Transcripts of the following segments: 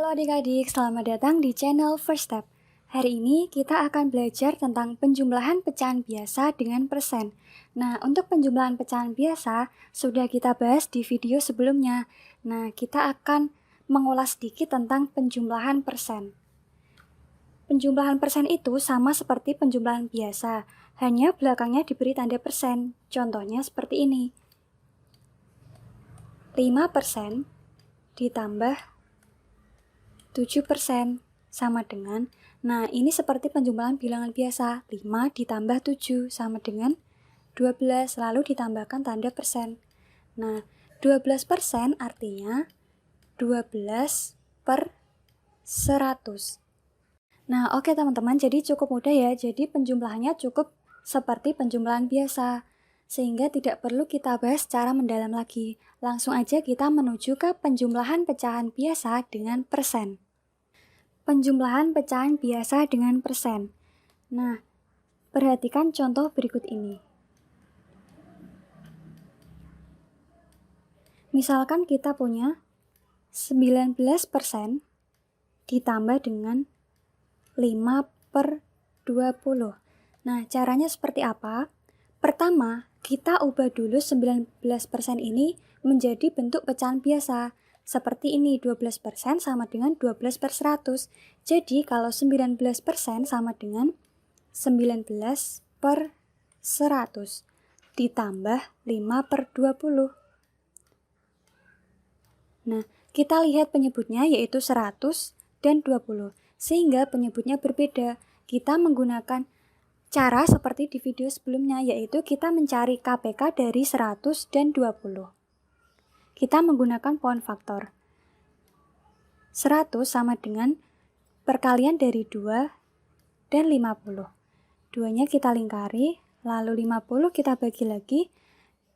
Halo adik-adik, selamat datang di channel First Step. Hari ini kita akan belajar tentang penjumlahan pecahan biasa dengan persen. Nah, untuk penjumlahan pecahan biasa sudah kita bahas di video sebelumnya. Nah, kita akan mengulas sedikit tentang penjumlahan persen. Penjumlahan persen itu sama seperti penjumlahan biasa, hanya belakangnya diberi tanda persen. Contohnya seperti ini. 5% ditambah 7% sama dengan, nah ini seperti penjumlahan bilangan biasa, 5 ditambah 7 sama dengan 12, lalu ditambahkan tanda persen. Nah, 12% artinya 12 per 100. Nah, oke teman-teman, jadi cukup mudah ya, jadi penjumlahannya cukup seperti penjumlahan biasa, sehingga tidak perlu kita bahas secara mendalam lagi. Langsung aja kita menuju ke penjumlahan pecahan biasa dengan persen. Penjumlahan pecahan biasa dengan persen. Nah, perhatikan contoh berikut ini. Misalkan kita punya 19% ditambah dengan 5/20. Nah, caranya seperti apa? Pertama, kita ubah dulu 19% ini menjadi bentuk pecahan biasa. Seperti ini, 12% sama dengan 12/100. Jadi, kalau 19% sama dengan 19/100 ditambah 5/20. Nah, kita lihat penyebutnya yaitu 100 dan 20, sehingga penyebutnya berbeda. Kita menggunakan cara seperti di video sebelumnya, yaitu kita mencari KPK dari 100 dan 20. Kita menggunakan pohon faktor. 100 sama dengan perkalian dari 2 dan 50. 2-nya kita lingkari, lalu 50 kita bagi lagi,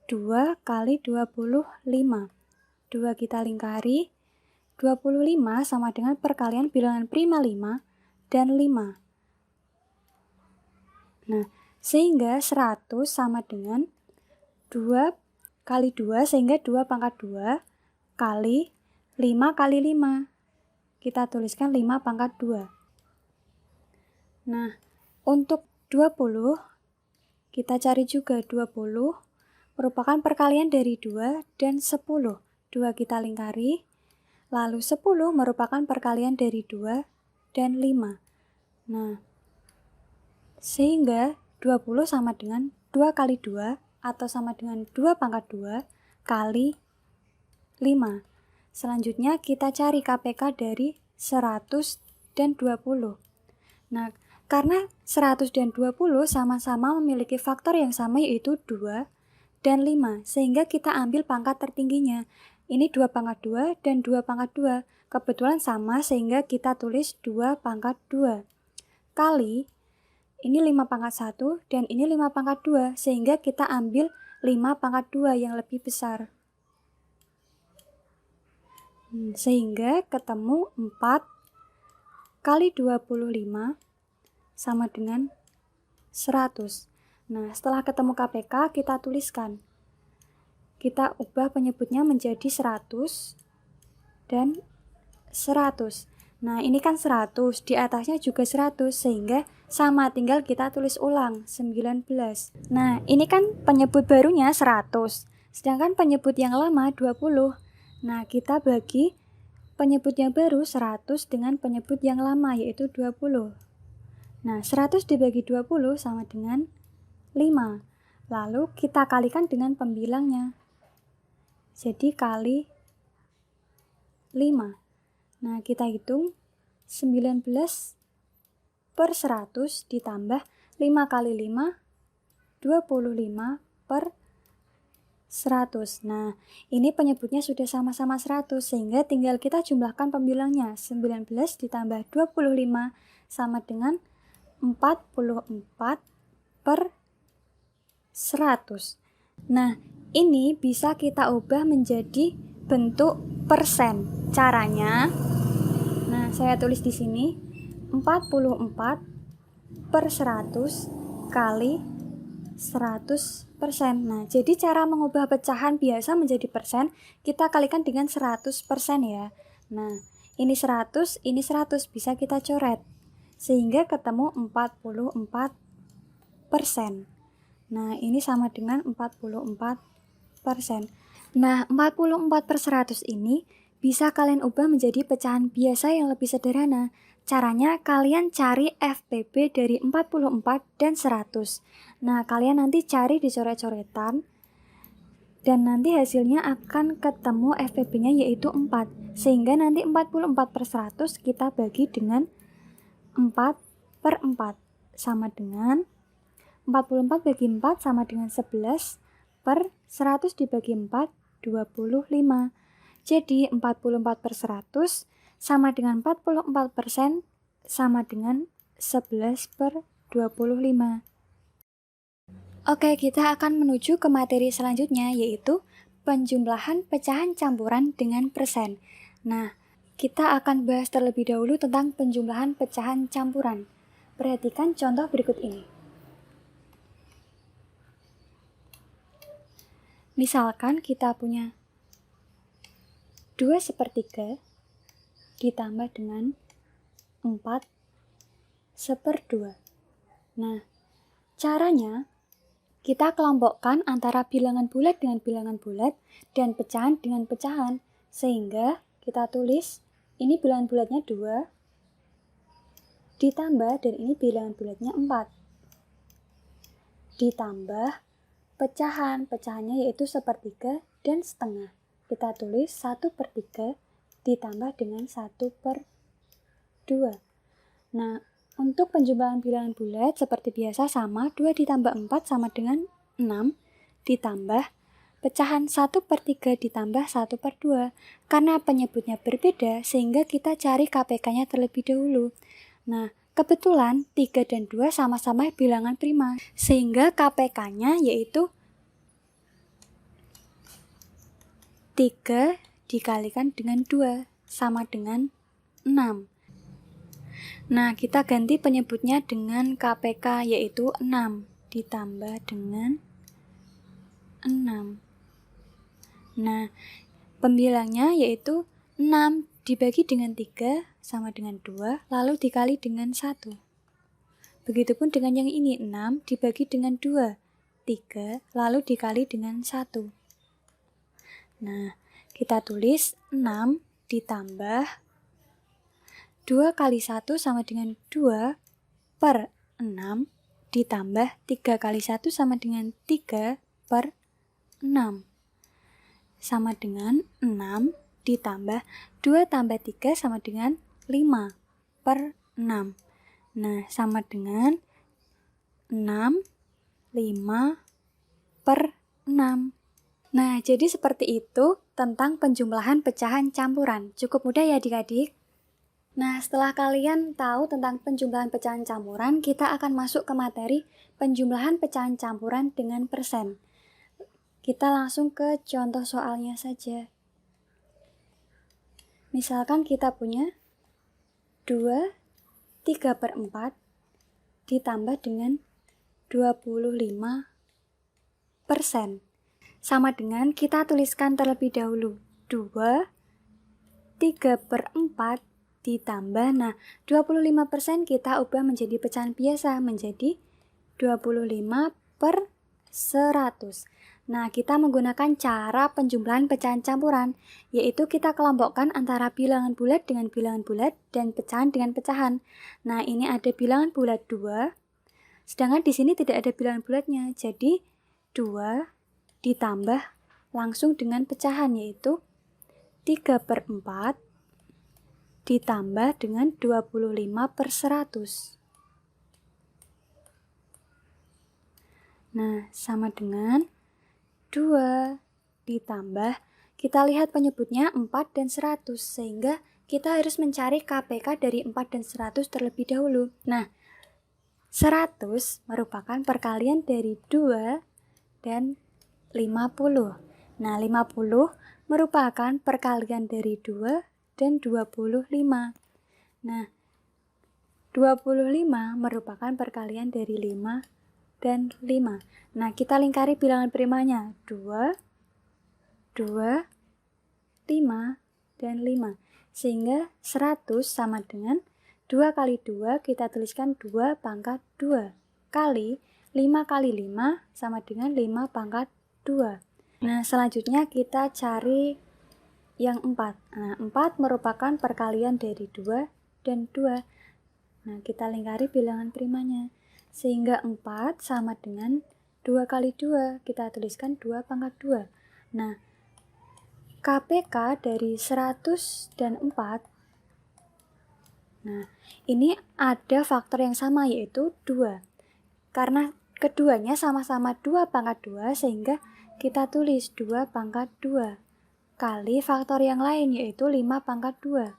2 kali 25. 2 kita lingkari, 25 sama dengan perkalian bilangan prima 5 dan 5. Nah, sehingga 100 sama dengan 2 kali 2, sehingga 2 pangkat 2 kali 5 kali 5. Kita tuliskan 5 pangkat 2. Nah, untuk 20, kita cari juga 20 merupakan perkalian dari 2 dan 10. 2 kita lingkari, lalu 10 merupakan perkalian dari 2 dan 5. Nah, sehingga 20 sama dengan 2 kali 2 atau sama dengan 2 pangkat 2 kali 5. Selanjutnya kita cari KPK dari 100 dan 20. Nah, karena 100 dan 20 sama-sama memiliki faktor yang sama yaitu 2 dan 5, sehingga kita ambil pangkat tertingginya. Ini 2 pangkat 2 dan 2 pangkat 2. Kebetulan sama sehingga kita tulis 2 pangkat 2. Kali ini 5 pangkat 1 dan ini 5 pangkat 2, sehingga kita ambil 5 pangkat 2 yang lebih besar. Sehingga ketemu 4 kali 25 sama dengan 100. Nah, setelah ketemu KPK, kita tuliskan. Kita ubah penyebutnya menjadi 100 dan 100. Nah, ini kan 100, di atasnya juga 100, sehingga sama, tinggal kita tulis ulang, 19. Nah, ini kan penyebut barunya 100, sedangkan penyebut yang lama 20. Nah, kita bagi penyebut yang baru 100 dengan penyebut yang lama, yaitu 20. Nah, 100 dibagi 20 sama dengan 5. Lalu kita kalikan dengan pembilangnya. Jadi kali 5. Nah, kita hitung 19/100 ditambah 5 kali 5, 25/100. Nah, ini penyebutnya sudah sama-sama 100, sehingga tinggal kita jumlahkan pembilangnya. 19 ditambah 25 sama dengan 44/100. Nah, ini bisa kita ubah menjadi bentuk persen. Caranya, nah saya tulis di sini 44/100 kali 100%. Nah, jadi cara mengubah pecahan biasa menjadi persen, kita kalikan dengan 100% ya. Nah, ini 100, ini 100, bisa kita coret. Sehingga ketemu 44%. Nah, ini sama dengan 44%. Nah, 44/100 ini bisa kalian ubah menjadi pecahan biasa yang lebih sederhana. Caranya kalian cari FPB dari 44 dan 100. Nah, kalian nanti cari di coret-coretan dan nanti hasilnya akan ketemu FPB-nya yaitu 4. Sehingga nanti 44/100 kita bagi dengan 4/4 sama dengan 44 bagi 4 sama dengan 11 per 100 dibagi 4, 25. Jadi 44/100 sama dengan 44% sama dengan 11/25. Oke, kita akan menuju ke materi selanjutnya yaitu penjumlahan pecahan campuran dengan persen. Nah, kita akan bahas terlebih dahulu tentang penjumlahan pecahan campuran. Perhatikan contoh berikut ini. Misalkan kita punya 2/3 ditambah dengan 4/2. Nah, caranya kita kelompokkan antara bilangan bulat dengan bilangan bulat dan pecahan dengan pecahan. Sehingga kita tulis ini bilangan bulatnya 2 ditambah dan ini bilangan bulatnya 4. Ditambah pecahannya yaitu 1/3 dan setengah. Kita tulis 1/3 ditambah dengan 1/2. Nah, untuk penjumlahan bilangan bulat seperti biasa sama 2 ditambah 4 sama dengan 6 ditambah pecahan 1/3 ditambah 1/2. Karena penyebutnya berbeda sehingga kita cari KPK-nya terlebih dahulu. Nah, kebetulan 3 dan 2 sama-sama bilangan prima, sehingga KPK-nya yaitu 3 dikalikan dengan 2 sama dengan 6. Nah, kita ganti penyebutnya dengan KPK yaitu 6 ditambah dengan 6. Nah, pembilangnya yaitu 6 dibagi dengan 3 sama dengan 2, lalu dikali dengan 1. Begitupun dengan yang ini, 6 dibagi dengan 2, 3, lalu dikali dengan 1. Nah, kita tulis 6 ditambah 2 kali 1 sama dengan 2 per 6 ditambah 3 kali 1 sama dengan 3 per 6 sama dengan 6 ditambah 2 tambah 3 sama dengan 5 per 6. Nah, sama dengan 6, 5 per 6. Nah, jadi seperti itu tentang penjumlahan pecahan campuran. Cukup mudah ya adik-adik? Nah, setelah kalian tahu tentang penjumlahan pecahan campuran, kita akan masuk ke materi penjumlahan pecahan campuran dengan persen. Kita langsung ke contoh soalnya saja. Misalkan kita punya 2 3/4 ditambah dengan 25%. Sama dengan kita tuliskan terlebih dahulu 2 3/4 ditambah, nah 25% kita ubah menjadi pecahan biasa menjadi 25/100. Nah, kita menggunakan cara penjumlahan pecahan campuran, yaitu kita kelompokkan antara bilangan bulat dengan bilangan bulat dan pecahan dengan pecahan. Nah, ini ada bilangan bulat 2, sedangkan di sini tidak ada bilangan bulatnya, jadi 2 ditambah langsung dengan pecahan yaitu 3/4 ditambah dengan 25/100. Nah, sama dengan 2 ditambah, kita lihat penyebutnya 4 dan 100, sehingga kita harus mencari KPK dari 4 dan 100 terlebih dahulu. Nah, 100 merupakan perkalian dari 2 dan 50. Nah, 50 merupakan perkalian dari 2 dan 25. Nah, 25 merupakan perkalian dari 5 dan 5. Nah, kita lingkari bilangan primanya 2, 2, 5, dan 5. Sehingga 100 sama dengan 2 kali 2 kita tuliskan 2 pangkat 2 kali 5 kali 5 sama dengan 5 pangkat 2. Nah, selanjutnya kita cari yang 4. Nah, 4 merupakan perkalian dari 2 dan 2. Nah, kita lingkari bilangan primanya. Sehingga 4 sama dengan 2 kali 2. Kita tuliskan 2 pangkat 2. Nah, KPK dari 100 dan 4. Nah, ini ada faktor yang sama yaitu 2. Karena keduanya sama-sama 2 pangkat 2 sehingga kita tulis 2 pangkat 2 kali faktor yang lain yaitu 5 pangkat 2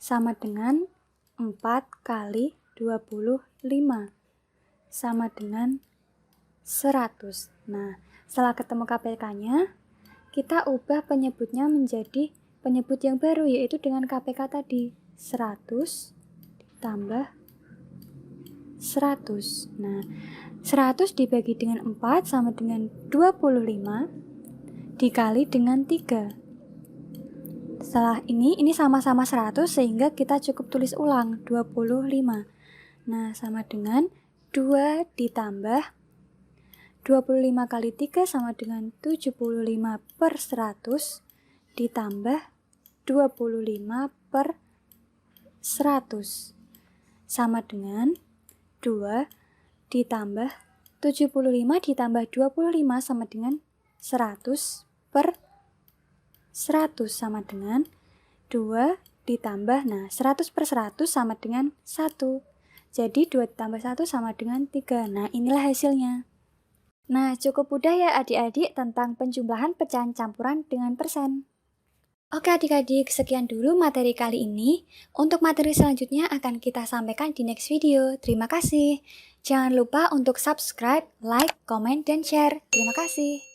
sama dengan 4 kali 25 sama dengan 100. Nah, setelah ketemu KPK-nya, kita ubah penyebutnya menjadi penyebut yang baru yaitu dengan KPK tadi 100 ditambah 100. Nah, 100 dibagi dengan 4 sama dengan 25 dikali dengan 3. Setelah ini sama-sama 100 sehingga kita cukup tulis ulang 25. Nah, sama dengan 2 ditambah 25 kali 3 sama dengan 75 per 100 ditambah 25 per 100 sama dengan 2 ditambah 75 ditambah 25 sama dengan 100 per 100 sama dengan 2 ditambah, nah 100 per 100 sama dengan 1. Jadi 2 ditambah 1 sama dengan 3. Nah, inilah hasilnya. Nah, cukup mudah ya adik-adik tentang penjumlahan pecahan campuran dengan persen. Oke adik-adik, sekian dulu materi kali ini. Untuk materi selanjutnya akan kita sampaikan di next video. Terima kasih. Jangan lupa untuk subscribe, like, komen, dan share. Terima kasih.